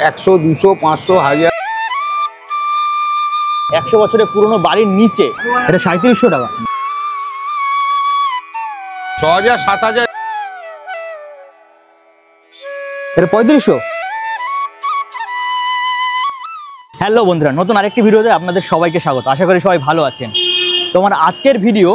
100, 200, 500, 1000। 100 বছরের পুরনো বাড়ির নিচে এটা 3700 টাকা। 6000, 7000। এটা 3500। হ্যালো বন্ধুরা, নতুন আরেকটি ভিডিওতে আপনাদের সবাইকে স্বাগত। আশা করি সবাই ভালো আছেন। তোমার আজকের ভিডিও,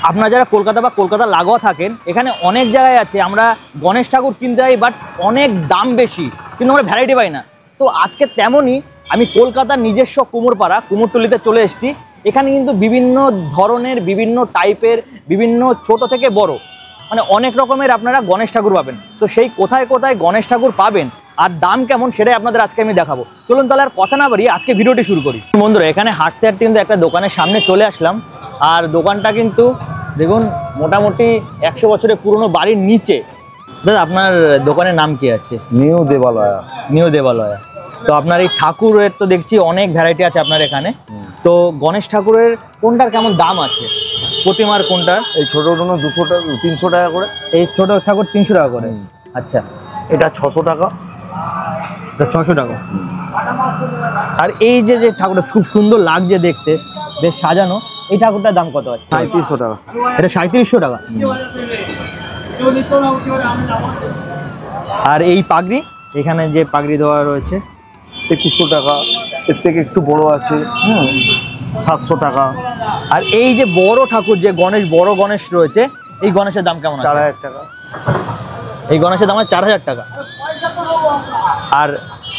আপনারা যারা কলকাতা বা কলকাতা লাগোয়া থাকেন, এখানে অনেক জায়গায় আছে আমরা গণেশ ঠাকুর কিনতে যাই, বাট অনেক দাম বেশি, কিন্তু আমরা ভ্যারাইটি পাই না। তো আজকে তেমনই আমি কলকাতার নিজস্ব কুমোরপাড়া কুমোরটুলিতে চলে এসেছি। এখানে কিন্তু বিভিন্ন ধরনের, বিভিন্ন টাইপের, বিভিন্ন ছোট থেকে বড়, মানে অনেক রকমের আপনারা গণেশ ঠাকুর পাবেন। তো সেই কোথায় কোথায় গণেশ ঠাকুর পাবেন আর দাম কেমন, সেটাই আপনাদের আজকে আমি দেখাবো। চলুন তাহলে আর কথা না বাড়িয়ে আজকে ভিডিওটি শুরু করি। বন্ধুরা, এখানে হাঁটতে হাঁটতে কিন্তু একটা দোকানের সামনে চলে আসলাম। আর দোকানটা কিন্তু দেখুন মোটামুটি 100 বছরের পুরনো বাড়ির নিচে। দাদা, আপনার দোকানের নাম কি আছে? নিউ দেবালয়া। নিউ দেবালয়া। তো আপনার এই ঠাকুরের তো দেখছি অনেক ভ্যারাইটি আছে আপনার এখানে। তো গণেশ ঠাকুরের কোনটার কেমন দাম আছে? প্রতিমার কোনটার? এই ছোট ছোট 200 টাকা, 300 টাকা করে। এই ছোট ঠাকুর 300 টাকা করে। আচ্ছা, এটা 600 টাকা। এটা 600 টাকা। আর এই যে যে ঠাকুরটা খুব সুন্দর লাগছে দেখতে, বেশ সাজানো, এই ঠাকুরটার দাম কত আছে? 3700 টাকা। এটা 3700 টাকা। আর এই পাগড়ি, এখানে যে পাগড়ি দেওয়া রয়েছে 2100 টাকা। এর থেকে একটু বড় আছে 700 টাকা। আর এই যে বড় ঠাকুর, যে গণেশ, বড় গণেশ রয়েছে, এই গণেশের দাম কেমন আছে? 4000 টাকা। এই গণেশের দাম আছে 4000 টাকা। আর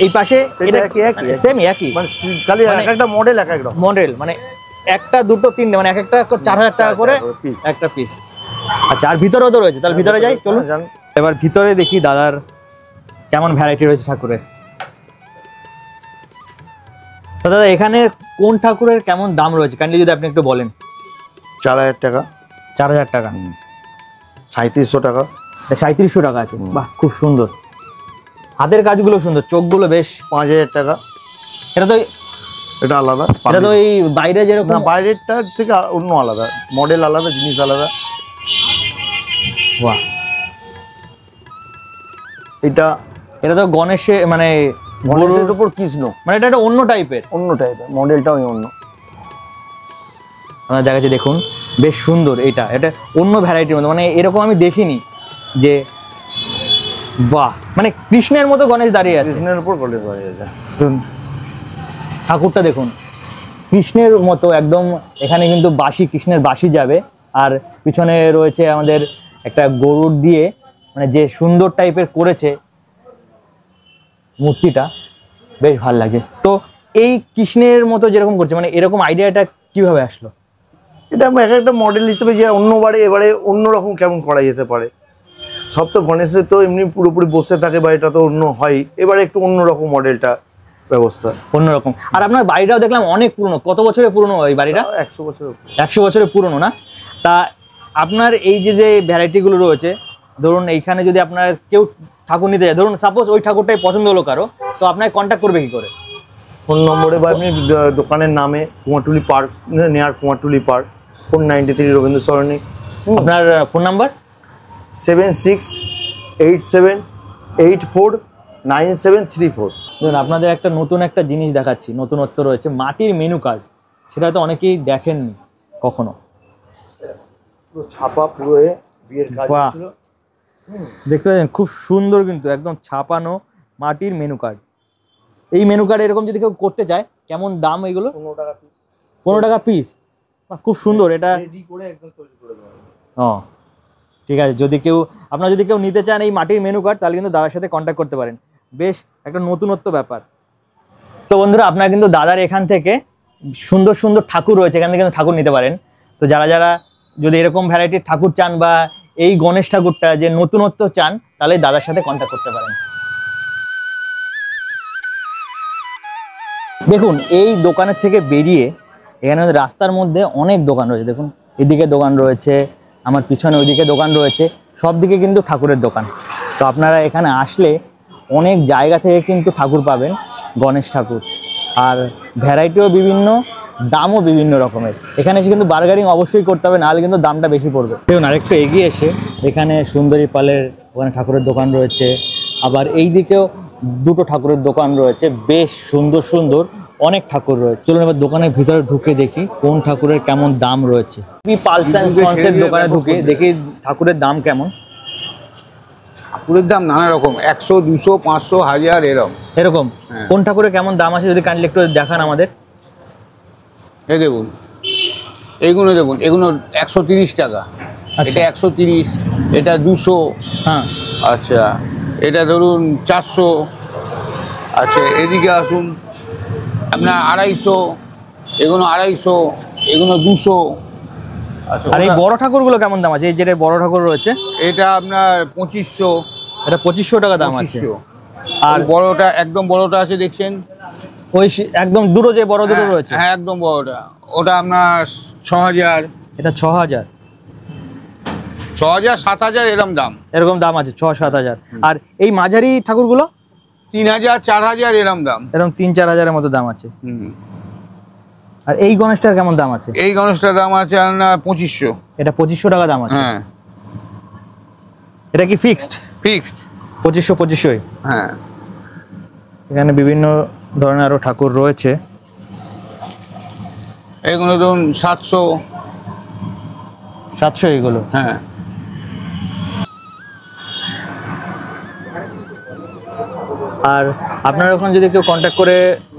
এই পাশে এটা সেম একই, মানে খালি একটা মডেল, এক একটা মডেল, মানে একটা দুটো তিনটে, মানে এক একটা 4000 টাকা করে একটা পিস। আচ্ছা, আর ভিতরেও তো রয়েছে, তাহলে ভিতরে যাই, চলুন। এবার ভিতরে দেখি দাদার কেমন ভ্যারাইটি রয়েছে ঠাকুরের। তো দাদা, এখানে কোন ঠাকুরের কেমন দাম রয়েছে কাইন্ডলি যদি আপনি একটু বলেন। 4000 টাকা। 4000 টাকা। 3700 টাকা। 3700 টাকা আছে। বাহ, খুব সুন্দর, হাতের কাজগুলো সুন্দর, চোখগুলো বেশ। 5000 টাকা। এটা তো এটা আলাদা। এটা তো এই বাইরে যেরকম, না, বাইরেরটার থেকে অন্য আলাদা, মডেল আলাদা, জিনিস আলাদা। বাহ, এটা এটা তো গণেশের, মানে গণেশের উপর কৃষ্ণ, মানে এটা একটা অন্য টাইপের, মডেলটাও অন্য। আমরা দেখাচ্ছি, দেখুন বেশ সুন্দর। এটা অন্য ভ্যারাইটির মধ্যে, মানে এরকম আমি দেখিনি যে, বাহ, মানে কৃষ্ণের মতো গণেশ দাঁড়িয়ে আছে, কৃষ্ণের উপর গণেশ দাঁড়িয়ে আছে। ঠাকুরটা দেখুন কৃষ্ণের মতো একদম। এখানে কিন্তু বাঁশি, কৃষ্ণের বাঁশি যাবে। আর পিছনে রয়েছে আমাদের একটা গরুর দিয়ে, মানে যে সুন্দর টাইপের করেছে মূর্তিটা, বেশ ভালো লাগছে। তো এই কৃষ্ণের মতো যেরকম করছে, মানে এরকম আইডিয়াটা কিভাবে আসলো? এটা এক একটা মডেল হিসেবে, যে অন্যবারে এবারে অন্যরকম কেমন করা যেতে পারে। সব তো গণেশের তো এমনি পুরোপুরি বসে থাকে, বা এটা তো অন্য হয়, এবারে একটু অন্যরকম মডেলটা ব্যবস্থা অন্যরকম। আর আপনার বাড়িটাও দেখলাম অনেক পুরনো। কত বছরের পুরনো এই বাড়িটা? 100 বছর। 100 বছরের পুরনো না? তা আপনার এই যে যে ভ্যারাইটিগুলো রয়েছে, ধরুন এইখানে যদি আপনার কেউ ঠাকুর নিতে যায়, ধরুন সাপোজ ওই ঠাকুরটাই পছন্দ হলো কারো, তো আপনাকে কন্ট্যাক্ট করবে কি করে? ফোন নম্বরে বা আপনি দোকানের নামে, কুমারটুলি পার্ক, নেয়ার কুমারটুলি পার্ক, 493 রবীন্দ্র সরণি। আপনার ফোন নাম্বার? 7687849734। ধরুন আপনাদের একটা নতুন একটা জিনিস দেখাচ্ছি, নতুনত্ব রয়েছে, মাটির মেনু কার্ড। সেটা তো অনেকেই দেখেননি কখনো। ছাপা পুরো বিয়ের কাজ ছিল। দেখতে পাচ্ছেন খুব সুন্দর, কিন্তু একদম ছাপানো মাটির মেনু কার্ড। এই মেনু কার্ড এরকম যদি কেউ করতে চায়, কেমন দাম এইগুলো? 15 টাকা পিস। 15 টাকা পিস। খুব সুন্দর। এটা রেডি করে একদম তৈরি করে দেওয়া হবে। ঠিক আছে, যদি কেউ আপনারা যদি কেউ নিতে চান এই মাটির মেনু কার্ড, তাহলে কিন্তু দাদার সাথে কন্ট্যাক্ট করতে পারেন। বেশ একটা নতুনত্ব ব্যাপার। তো বন্ধুরা, আপনারা কিন্তু দাদার এখান থেকে সুন্দর সুন্দর ঠাকুর রয়েছে, এখান থেকে কিন্তু ঠাকুর নিতে পারেন। তো যারা যারা যদি এরকম ভ্যারাইটির ঠাকুর চান, বা এই গণেশ ঠাকুরটা যে নতুনত্ব চান, তাহলে দাদার সাথে কন্ট্যাক্ট করতে পারেন। দেখুন এই দোকানের থেকে বেরিয়ে এখানে রাস্তার মধ্যে অনেক দোকান রয়েছে। দেখুন এদিকে দোকান রয়েছে, আমার পিছনে ওইদিকে দোকান রয়েছে, সব দিকে কিন্তু ঠাকুরের দোকান। তো আপনারা এখানে আসলে অনেক জায়গা থেকে কিন্তু ঠাকুর পাবেন, গণেশ ঠাকুর। আর ভ্যারাইটিও বিভিন্ন, দামও বিভিন্ন রকমের। এখানে এসে কিন্তু বার্গারিং অবশ্যই করতে হবে, নাহলে কিন্তু দামটা বেশি পড়বে। দেখুন আরেকটু এগিয়ে এসে এখানে সুন্দরী পালের ওখানে ঠাকুরের দোকান রয়েছে। আবার এই দিকেও দুটো ঠাকুরের দোকান রয়েছে, বেশ সুন্দর সুন্দর অনেক ঠাকুর রয়েছে। চলুন এবার দোকানের ভিতরে ঢুকে দেখি কোন ঠাকুরের কেমন দাম রয়েছে। পালস অ্যান্ড সন্সের দোকানে ঢুকে দেখি ঠাকুরের দাম কেমন। ঠাকুরের দাম নানা রকম, 100, 200, 500, 1000 এরকম। এরকম হ্যাঁ। কোন ঠাকুরের কেমন দাম আছে যদি কাইন্ডলি একটু দেখান আমাদের। এই দেখুন, এইগুলো দেখুন, এগুলো 130 টাকা, এটা 130, এটা 200, হ্যাঁ আচ্ছা এটা ধরুন 400, আচ্ছা এদিকে আসুন আপনার 250, এগুলো 250, এগুলো 200। আচ্ছা আর এই বড় ঠাকুরগুলো কেমন দাম আছে? এই যেটা বড় ঠাকুর রয়েছে এটা আপনার 2500, এটা 2500 টাকা দাম আছে। 2500। আর আর বড়টা, একদম বড়টা আছে দেখছেন, ওই একদম দুটো যে বড় দুটো রয়েছে, হ্যাঁ একদম বড়টা, ওটা আপনার 6000, এটা 6000, 6000, 7000 এরকম দাম। এরকম দাম আছে 6-7 হাজার। আর এই মাঝারি ঠাকুরগুলো 3000, 4000 এরকম দাম। এরকম 3-4 হাজারের মতো দাম আছে। হুম। আর এই গণেশটার কেমন দাম আছে? এই গণেশটার দাম আছে আপনার 2500। এটা 2500 টাকা দাম আছে। হ্যাঁ এটা কি ফিক্সড? ফিক্সড। 2500 হ্যাঁ এখানে বিভিন্ন ধরনের আরো ঠাকুর রয়েছে। এইগুলো ধরুন 700। 700 এগুলো। হ্যাঁ আর আপনার ওখানে যদি কেউ কন্ট্যাক্ট করে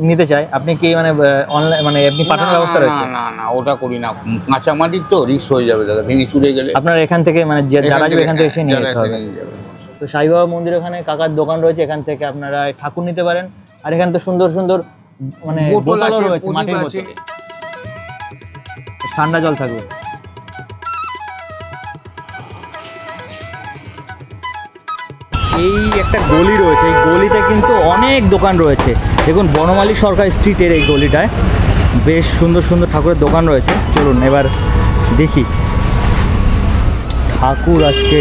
নিতে চায়, আপনি কি মানে অনলাইন মানে আপনি পাঠানোর ব্যবস্থা রয়েছে? না না ওটা করি না, কাঁচা মাটির তো রিস্ক হয়ে যাবে দাদা, ভেঙে চুরে গেলে। আপনার এখান থেকে মানে যারা আসবে এখান থেকে এসে নিয়ে যারা যেতে হবে। এসে নিয়ে যাবে। তো সাই বাবা মন্দির ওখানে কাকার দোকান রয়েছে, এখান থেকে আপনারা ঠাকুর নিতে পারেন। আর এখানে তো সুন্দর সুন্দর মানে বোতল বোতলও আছে, রয়েছে, প্রদীপ মাটির আছে। বোতল, ঠান্ডা জল থাকবে। এই একটা গলি রয়েছে, এই গলিতে কিন্তু অনেক দোকান রয়েছে। দেখুন বনমালী সরকার স্ট্রিটের এই গলিটায় বেশ সুন্দর সুন্দর ঠাকুরের দোকান রয়েছে। চলুন এবার দেখি। ঠাকুর আজকে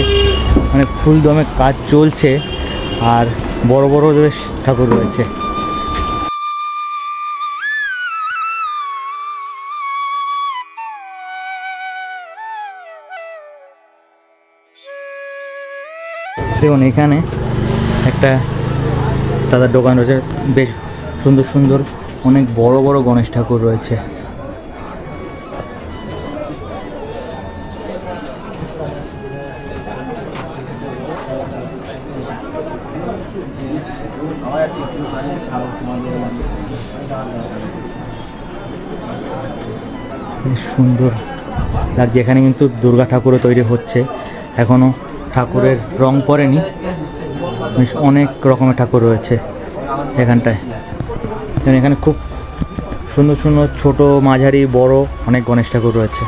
মানে ফুল দমে কাজ চলছে, আর বড় বড় বেশ ঠাকুর রয়েছে। দেখুন এখানে একটা দাদার দোকান রয়েছে, বেশ সুন্দর সুন্দর অনেক বড় বড় গণেশ ঠাকুর রয়েছে। বেশ সুন্দর লাগছে। এখানে কিন্তু দুর্গা ঠাকুরও তৈরি হচ্ছে, এখনো ঠাকুরের রং পড়েনি। বেশ অনেক রকমের ঠাকুর রয়েছে এখানটায়। এখানে খুব সুন্দর সুন্দর ছোট, মাঝারি, বড় অনেক গণেশ ঠাকুর রয়েছে।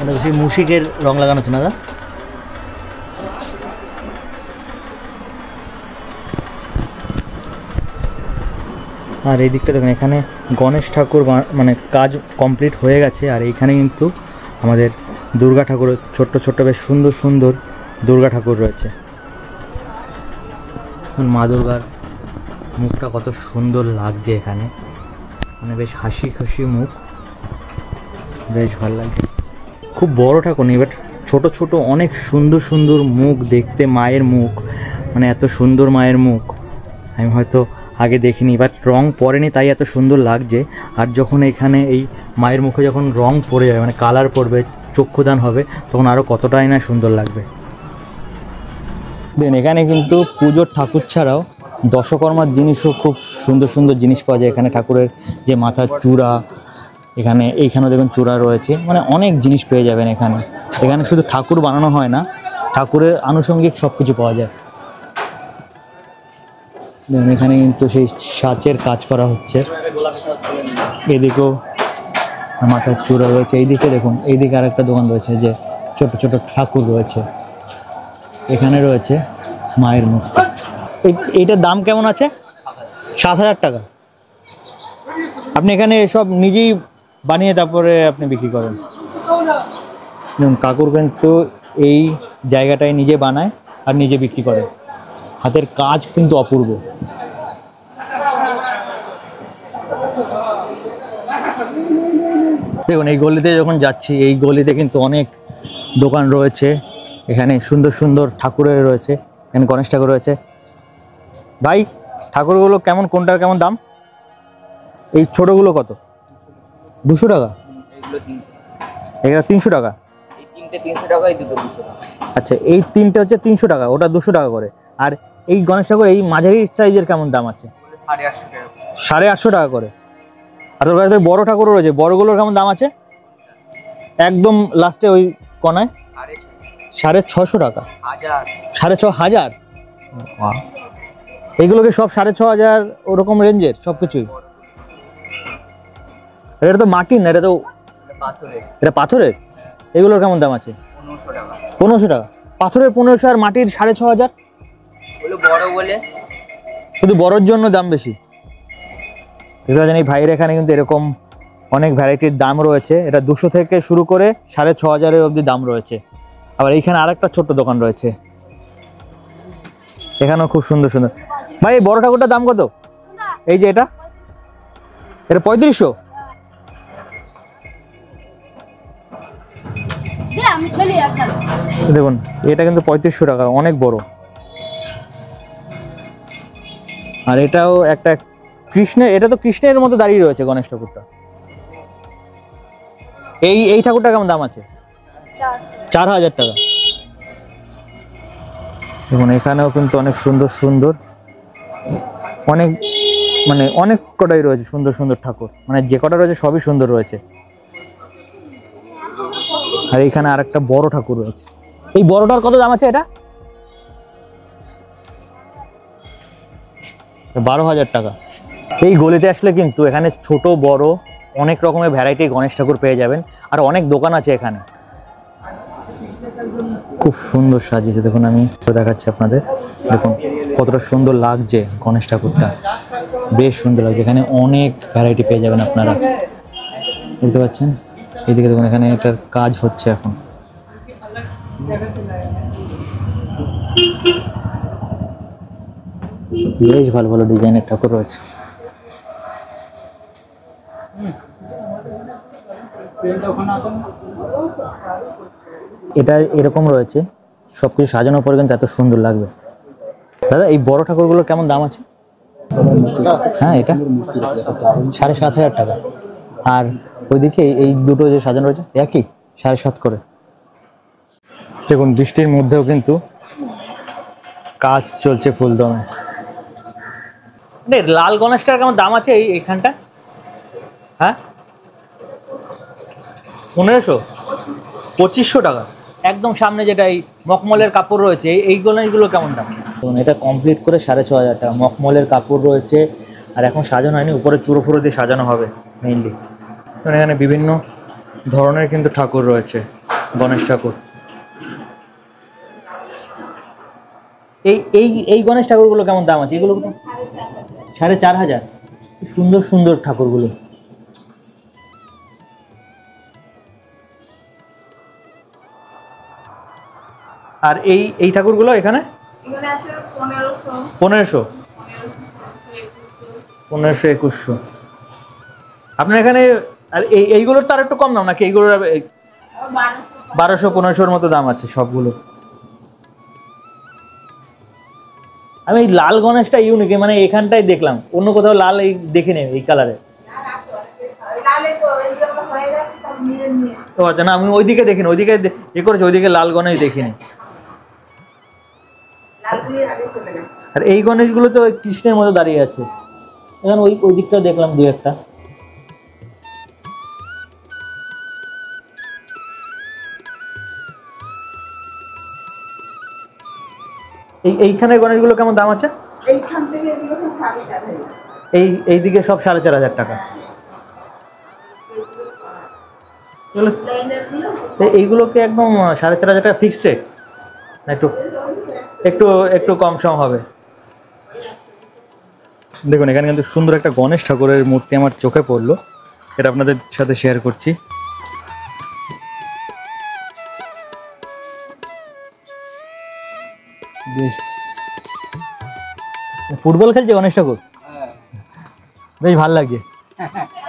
এটা বেশি মুশিকের রং লাগানো হচ্ছে না দাদা? আর এই দিকটা দেখুন, এখানে গণেশ ঠাকুর মানে কাজ কমপ্লিট হয়ে গেছে। আর এইখানে কিন্তু আমাদের দুর্গা ঠাকুর, ছোট্ট ছোট্ট বেশ সুন্দর সুন্দর দুর্গা ঠাকুর রয়েছে। মা দুর্গার মুখটা কত সুন্দর লাগছে এখানে, মানে বেশ হাসি খুশি মুখ, বেশ ভালো লাগছে। খুব বড় ঠাকুর নেই, বাট ছোট ছোট অনেক সুন্দর সুন্দর মুখ দেখতে, মায়ের মুখ, মানে এত সুন্দর মায়ের মুখ আমি হয়তো আগে দেখিনি, বাট রং পড়েনি তাই এত সুন্দর লাগছে। আর যখন এখানে এই মায়ের মুখে যখন রং পড়ে যাবে, মানে কালার পড়বে, চক্ষুদান হবে, তখন আরও কতটাই না সুন্দর লাগবে। দেন এখানে কিন্তু পুজোর ঠাকুর ছাড়াও দশকর্মার জিনিসও খুব সুন্দর সুন্দর জিনিস পাওয়া যায়। এখানে ঠাকুরের যে মাথার চূড়া, এইখানেও দেখুন চূড়া রয়েছে, মানে অনেক জিনিস পেয়ে যাবেন এখানে। এখানে শুধু ঠাকুর বানানো হয় না, ঠাকুরের আনুষঙ্গিক সব কিছু পাওয়া যায়। দেখুন এখানে কিন্তু সেই সাঁচের কাজ করা হচ্ছে, এদিকেও মাথার চূড়া রয়েছে। এইদিকে দেখুন, এইদিকে আরেকটা দোকান রয়েছে যে ছোট ছোট ঠাকুর রয়েছে। এখানে রয়েছে মায়ের মুখ। এইটার দাম কেমন আছে? 7,000 টাকা। আপনি এখানে সব নিজেই বানিয়ে তারপরে আপনি বিক্রি করেন। কাকুর কিন্তু এই জায়গাটায় নিজে বানায় আর নিজে বিক্রি করে। হাতের কাজ কিন্তু অপূর্ব। দেখুন এই গলিতে যখন যাচ্ছি, এই গলিতে কিন্তু অনেক দোকান রয়েছে। এখানে সুন্দর সুন্দর ঠাকুরের রয়েছে, এখানে গণেশ ঠাকুর রয়েছে। ভাই ঠাকুরগুলো কেমন, কোনটার কেমন দাম? এই ছোটগুলো কত? 200 টাকা? এগুলো 300 টাকা? আচ্ছা, এই তিনটে হচ্ছে 300 টাকা, ওটা 200 টাকা করে। আর এই গণেশ ঠাকুর এই মাঝারি সাইজের কেমন দাম আছে? 850 টাকা করে। আর তোর কাছে বড় ঠাকুরও রয়েছে, বড়গুলোর কেমন দাম আছে? একদম লাস্টে ওই কোনায় 650 টাকা। 6,500? এইগুলোকে সব 6,500 ওরকম রেঞ্জের সব কিছুই? এটা তো মাটির না, এটা তো এটা পাথরের। এগুলোর কেমন দাম আছে? 1500 টাকা। পাথরের 1500 আর মাটির 6,500? শুধু বড়োর জন্য দাম বেশি। এই ভাইয়ের এখানে কিন্তু এরকম অনেক ভ্যারাইটির দাম রয়েছে। এটা 200 থেকে শুরু করে 6,500 অবধি দাম রয়েছে। আবার এইখানে আরেকটা ছোট্ট দোকান রয়েছে, এখানেও খুব সুন্দর সুন্দর। ভাই এই বড় ঠাকুরটার দাম কত? এই যে এটা 3500? দেখুন এটা কিন্তু 3500 টাকা, অনেক বড়। আর এটাও একটা কৃষ্ণের, এটা তো কৃষ্ণের মতো দাঁড়িয়ে রয়েছে গণেশ ঠাকুরটা। এই ঠাকুরটা কেমন দাম আছে? 4,000 টাকা। দেখুন এখানেও কিন্তু অনেক সুন্দর সুন্দর, অনেক মানে অনেক কটাই রয়েছে সুন্দর সুন্দর ঠাকুর, মানে যে কটা রয়েছে সবই সুন্দর রয়েছে। আর এখানে আরেকটা বড় ঠাকুর রয়েছে। এই বড়টার কত দাম আছে? এটা 12,000 টাকা। এই গলিতে আসলে কিন্তু এখানে ছোট বড় অনেক রকমের ভ্যারাইটি গণেশ ঠাকুর পেয়ে যাবেন। আর অনেক দোকান আছে এখানে, খুব সুন্দর সাজিয়েছে। দেখুন আমি দেখাচ্ছি আপনাদের, দেখুন কতটা সুন্দর লাগছে গণেশ ঠাকুরটা, বেশ সুন্দর লাগছে। এখানে অনেক ভ্যারাইটি পেয়ে যাবেন আপনারা, বুঝতে পারছেন। এইদিকে দেখুন এখানে এটার কাজ হচ্ছে এখন। বেশ ভালো ভালো ডিজাইনের ঠাকুর রয়েছে। এটা এরকম রয়েছে, সবকিছু সাজানোর পরে কিন্তু এত সুন্দর লাগবে। দাদা এই বড় ঠাকুরগুলোর কেমন দাম আছে? হ্যাঁ এটা 7,500 টাকা। আর ওইদিকে এই দুটো যে সাজানো রয়েছে একই 7,500 করে। দেখুন বৃষ্টির মধ্যেও কিন্তু কাজ চলছে ফুলদমে। লাল গণেশটার কেমন দাম আছে এইখানটা? হ্যাঁ 1500? 2500 টাকা। একদম সামনে যেটা এই মখমলের কাপড় রয়েছে, এই গণেশগুলো কেমন দাম? এটা কমপ্লিট করে 6,500 টাকা। মখমলের কাপড় রয়েছে, আর এখন সাজানো হয়নি, উপরে চুরো ফুরো দিয়ে সাজানো হবে মেইনলি। এখানে বিভিন্ন ধরনের কিন্তু ঠাকুর রয়েছে, গণেশ ঠাকুর। এই গণেশ ঠাকুরগুলো কেমন দাম আছে? এগুলো 4,500? সুন্দর সুন্দর ঠাকুরগুলো। আর এই ঠাকুরগুলো এখানে 1500, 2100। আপনার এখানে আর এইগুলোর তো আর একটু কম দাম নাকি? এইগুলোর 1200-1500-র মতো দাম আছে সবগুলো। আমি এই লাল গণেশটা ইউনিক, মানে এখানটাই দেখলাম, অন্য কোথাও লাল এই দেখে নেই এই কালারে। তো আচ্ছা, না আমি ওইদিকে দেখিনি, ওইদিকে করেছে, ওইদিকে লাল গণেশ দেখিনি। আর এই গণেশগুলো তো কৃষ্ণের মতো দাঁড়িয়ে আছে। এখন ওই দিকটা দেখলাম দু একটা। এইখানে গণেশগুলো কেমন দাম আছে? এইদিকে সব 4,500 টাকা। এইগুলোকে একদম 4,500 টাকা ফিক্সড রেট, না একটু একটু একটু কম সম হবে? দেখুন এখানে কিন্তু সুন্দর একটা গণেশ ঠাকুরের মূর্তি আমার চোখে পড়লো, এটা আপনাদের সাথে শেয়ার করছি। বেশ, ফুটবল খেলছে গণেশ ঠাকুর, বেশ ভালো লাগছে।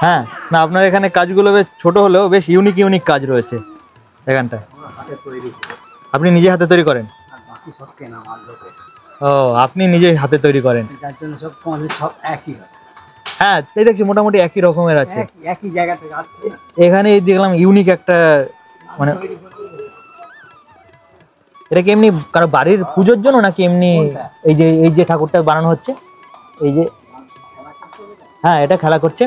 হ্যাঁ, না আপনার এখানে কাজগুলো বেশ ছোট হলেও বেশ ইউনিক ইউনিক কাজ রয়েছে এখানটায়। আপনি নিজে হাতে তৈরি করেন? ও, আপনি নিজে হাতে তৈরি করেন, হ্যাঁ এই দেখছি মোটামুটি একই রকমের আছে একই জায়গা থেকে। এখানে এই দেখলাম ইউনিক একটা, মানে এটা কি এমনি কারো বাড়ির পুজোর জন্য নাকি এমনি? এই যে ঠাকুরটা বানানো হচ্ছে, এই যে, হ্যাঁ এটা খেলা করছে,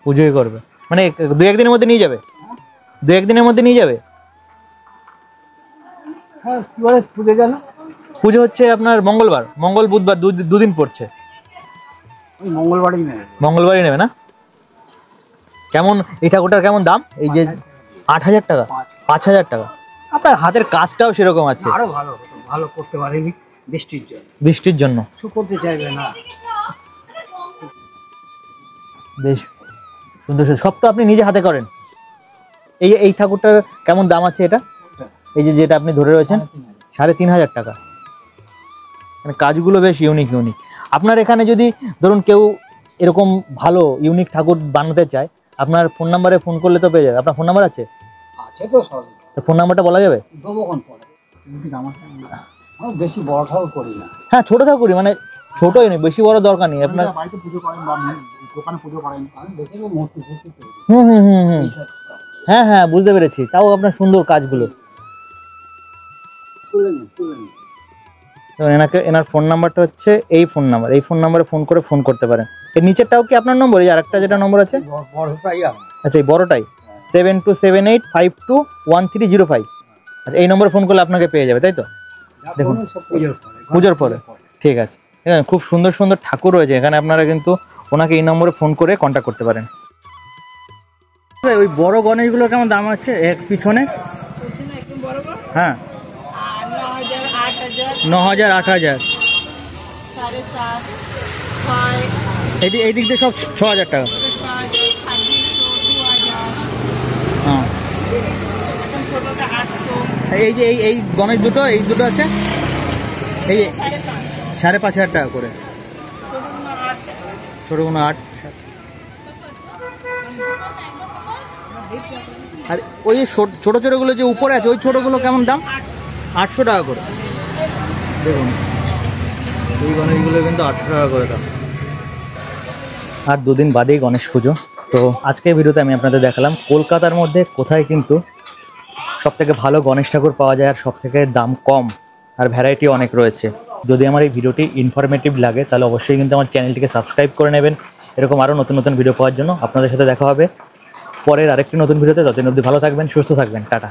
পুজোই করবে, মানে 2-1 দিনের মধ্যে নিয়ে যাবে? 2-1 দিনের মধ্যে নিয়ে যাবে? হ্যাঁ, পুজো গেল, পুজো হচ্ছে আপনার মঙ্গলবার, মঙ্গল বুধবার দুদিন পড়ছে। মঙ্গলবারই নেবে। মঙ্গলবারই নেবে না? কেমন এই ঠাকুরটার কেমন দাম? এই যে 8,000 টাকা, 5,000 টাকা। আপনার হাতের কাজটাও সেরকম আছে, আরো ভালো ভালো করতে পারেনি বৃষ্টির জন্য। বৃষ্টির জন্য শুকোতে চাইবে না। বেশ সুন্দর সুন্দর, সব তো আপনি নিজে হাতে করেন। এই ঠাকুরটার কেমন দাম আছে এটা? এই যে যেটা আপনি ধরে রয়েছেন 3,500 টাকা। মানে কাজগুলো বেশ ইউনিক ইউনিক। আপনার এখানে যদি ধরুন কেউ এরকম ভালো ইউনিক ঠাকুর বানাতে চায়, আপনার ফোন নাম্বারে ফোন করলে তো পেয়ে যাবে। আপনার ফোন নাম্বার আছে? আছে তো সব। তো ফোন নাম্বারটা বলা যাবে? দেবো কোন পরে, আমি বেশি বড় ঠাকুর করি না। হ্যাঁ ছোট ঠাকুরই, মানে ছোটই নেই, বেশি বড় দরকার নেই আপনার। বাড়িতে পুজো করেন বা দোকানে পুজো করেন, আমি দেখি মূর্তি তৈরি করি। হুম হুম হুম হুম, হ্যাঁ হ্যাঁ বুঝতে পেরেছি। তাও আপনার সুন্দর কাজগুলো। তুলে নিন, তুলে নিন। এনার ফোন নাম্বারটা হচ্ছে এই ফোন নাম্বার, এই ফোন নাম্বারে ফোন করে ফোন করতে পারেন। এর নিচেরটাও কি আপনার নম্বর? এই আরেকটা যেটা নম্বর আছে, বড়টাই আছে। আচ্ছা এই বড়টাই 7278521305। আচ্ছা এই নম্বরে ফোন করলে আপনাকে পেয়ে যাবে, তাই তো? দেখুন পুজোর পরে, ঠিক আছে। এখানে খুব সুন্দর সুন্দর ঠাকুর রয়েছে এখানে, আপনারা কিন্তু ওনাকে এই নম্বরে ফোন করে কন্ট্যাক্ট করতে পারেন। ওই বড় গণেশগুলোর কেমন দাম আছে এক পিছনে? হ্যাঁ 9,000 8,000। এই দিক দিয়ে সব 6,000 টাকা। হ্যাঁ এই যে এই গণেশ দুটো, এই দুটো আছে এই 5,500 টাকা করে। ছোটগুলো 8। আর ওই ছোট ছোটগুলো যে উপরে আছে ওই ছোটগুলো কেমন দাম? 800 টাকা করে। দেখুন এই গণেশগুলো কিন্তু 800 টাকা করে দাম। আর 2 দিন বাদেই গণেশ পুজো। তো আজকের ভিডিওতে আমি আপনাদের দেখালাম কলকাতার মধ্যে কোথায় কিন্তু সবথেকে ভালো গণেশ ঠাকুর পাওয়া যায় আর সবথেকে দাম কম আর ভ্যারাইটি অনেক রয়েছে। যদি আমার এই ভিডিওটি ইনফরমেটিভ লাগে তাহলে অবশ্যই কিন্তু আমার চ্যানেলটিকে সাবস্ক্রাইব করে নেবেন এরকম আরও নতুন নতুন ভিডিও পাওয়ার জন্য। আপনাদের সাথে দেখা হবে পরের আরেকটি নতুন ভিডিওতে। ততদিন অবধি ভালো থাকবেন, সুস্থ থাকবেন, টাটা।